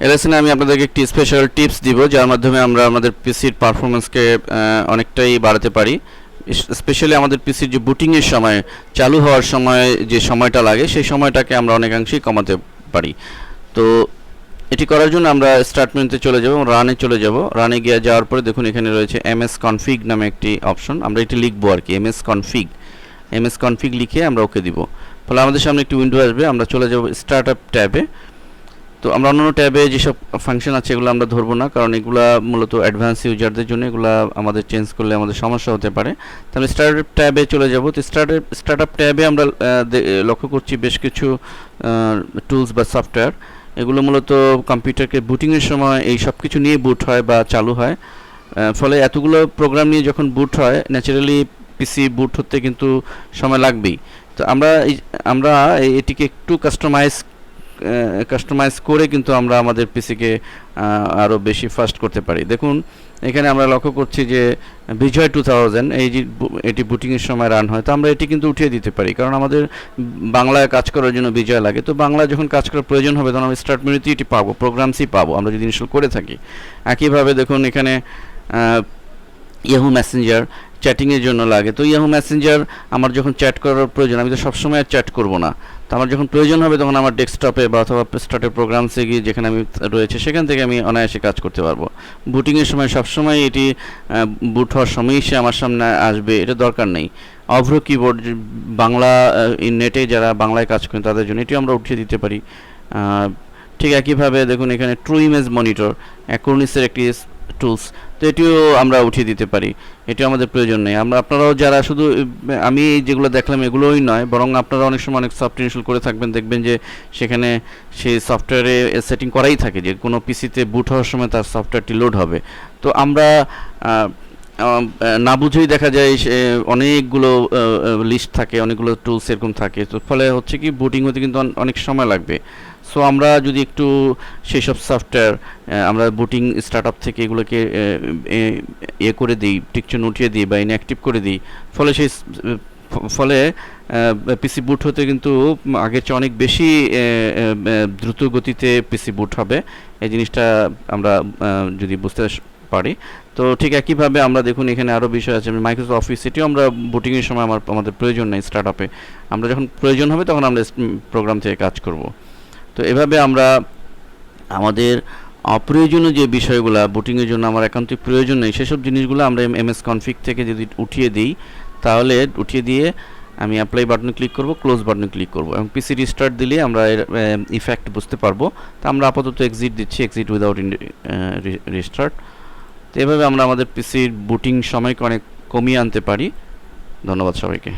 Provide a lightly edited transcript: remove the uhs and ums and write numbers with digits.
এই লেসনে আমি আপনাদেরকে একটি স্পেশাল টিপস দিব যার মাধ্যমে আমরা আমাদের পিসির পারফরমেন্সকে অনেকটাই বাড়াতে পারি। স্পেশালি আমাদের পিসির যে বুটিংয়ের সময়, চালু হওয়ার সময় যে সময়টা লাগে সেই সময়টাকে আমরা অনেকাংশেই কমাতে পারি। তো এটি করার জন্য আমরা স্টার্ট মেনুতে চলে যাব, রানে চলে যাব। রানে গিয়ে যাওয়ার পরে দেখুন এখানে রয়েছে ms config নামে একটি অপশন, আমরা এটি লিখবো আর কি, ms config লিখে আমরা ওকে দিব। ফলে আমাদের সামনে একটি উইন্ডো আসবে, আমরা চলে যাব স্টার্টআপ ট্যাবে। তো আমরা অন্যান্য ট্যাবে যেসব ফাংশন আছে এগুলো আমরা ধরবো না, কারণ এগুলা মূলত অ্যাডভান্স ইউজারদের জন্য, এগুলা আমাদের চেঞ্জ করলে আমাদের সমস্যা হতে পারে। তাহলে স্টার্টআপ ট্যাবে চলে যাব। তো স্টার্টআপ ট্যাবে আমরা লক্ষ্য করছি বেশ কিছু টুলস বা সফটওয়্যার, এগুলো মূলত কম্পিউটারকে বুটিংয়ের সময় এই সব কিছু নিয়ে বুট হয় বা চালু হয়। ফলে এতগুলো প্রোগ্রাম নিয়ে যখন বুট হয়, ন্যাচারালি পিসি বুট হতে কিন্তু সময় লাগবেই। তো আমরা এটিকে একটু কাস্টমাইজ করে কিন্তু আমরা আমাদের পিসিকে আরও বেশি ফাস্ট করতে পারি। দেখুন এখানে আমরা লক্ষ্য করছি যে বিজয় 2000 এটি বুটিংয়ের সময় রান হয়। তো আমরা এটি কিন্তু উঠিয়ে দিতে পারি, কারণ আমাদের বাংলায় কাজ করার জন্য বিজয় লাগে। তো বাংলায় যখন কাজ করার প্রয়োজন হবে তখন আমরা স্টার্ট মেনুতেই এটি পাবো, প্রোগ্রামসই পাবো আমরা যদি ইনস্টল করে থাকি। একইভাবে দেখুন এখানে ইয়াহু মেসেঞ্জার চ্যাটিংয়ের জন্য লাগে। তো ইয়াহু মেসেঞ্জার আমার যখন চ্যাট করার প্রয়োজন, আমি তো সবসময় চ্যাট করব না, তো আমার যখন প্রয়োজন হবে তখন আমার ডেস্কটপে বা অথবা স্টার্টের প্রোগ্রামসে গিয়ে যেখানে আমি রয়েছে সেখান থেকে আমি অনায়াসে কাজ করতে পারবো। বুটিংয়ের সময় সবসময় এটি বুট হওয়ার সময়ই সে আমার সামনে আসবে, এটা দরকার নেই। অভ্র কিবোর্ড, বাংলা নেটে যারা বাংলায় কাজ করেন তাদের জন্য এটিও আমরা উঠিয়ে দিতে পারি। ঠিক একইভাবে দেখুন এখানে ট্রু ইমেজ মনিটর, অ্যাকোর্নিসের একটি টুলস, তো এটিও আমরা উঠিয়ে দিতে পারি, এটিও আমাদের প্রয়োজন নেই। আপনারাও যারা শুধু আমি যেগুলো দেখলাম এগুলোই নয়, বরং আপনারা অনেক সময় অনেক সফটওয়্যার ইনস্টল করে থাকবেন, দেখবেন যে সেখানে সেই সফটওয়্যারে সেটিং করাই থাকে যে কোনো পিসিতে বুট হওয়ার সময় তার সফটওয়্যারটি লোড হবে। তো আমরা না বুঝেই দেখা যায় অনেকগুলো লিস্ট থাকে, অনেকগুলো টুলস এরকম থাকে, তো ফলে হচ্ছে কি বুটিং হতে কিন্তু অনেক সময় লাগবে। সো আমরা যদি একটু সেই সব সফটওয়্যার আমরা বুটিং স্টার্টআপ থেকে এগুলোকে করে দিই, টিকচন উঠিয়ে দিই বা ইনঅ্যাক্টিভ করে দিই, ফলে পিসি বুট হতে কিন্তু আগের চেয়ে অনেক বেশি দ্রুত গতিতে পিসি বুট হবে। এই জিনিসটা আমরা যদি বুঝতে পারি। তো ঠিক একইভাবে আমরা দেখুন এখানে আরও বিষয় আছে, মাইক্রোসফট অফিস, এটিও আমরা বুটিংয়ের সময় আমাদের প্রয়োজন নেই স্টার্টআপে, আমরা যখন প্রয়োজন হবে তখন আমরা প্রোগ্রাম থেকে কাজ করব। তো এভাবে আমরা আমাদের অপ্রয়োজনীয় যে বিষয়গুলো বুটিংয়ের জন্য আমার একান্তই প্রয়োজন নেই সেসব জিনিসগুলো আমরা ms config থেকে যদি উঠিয়ে দিই, তাহলে উঠিয়ে দিয়ে আমি অ্যাপ্লাই বাটনে ক্লিক করব, ক্লোজ বাটনে ক্লিক করব এবং পিসি রিস্টার্ট দিলে আমরা এর ইফেক্ট বুঝতে পারবো। তো আমরা আপাতত এক্সিট দিচ্ছি, এক্সিট উইদাউট রিস্টার্ট। তো এভাবে আমরা আমাদের পিসির বুটিং সময়কে অনেক কমিয়ে আনতে পারি। ধন্যবাদ সবাইকে।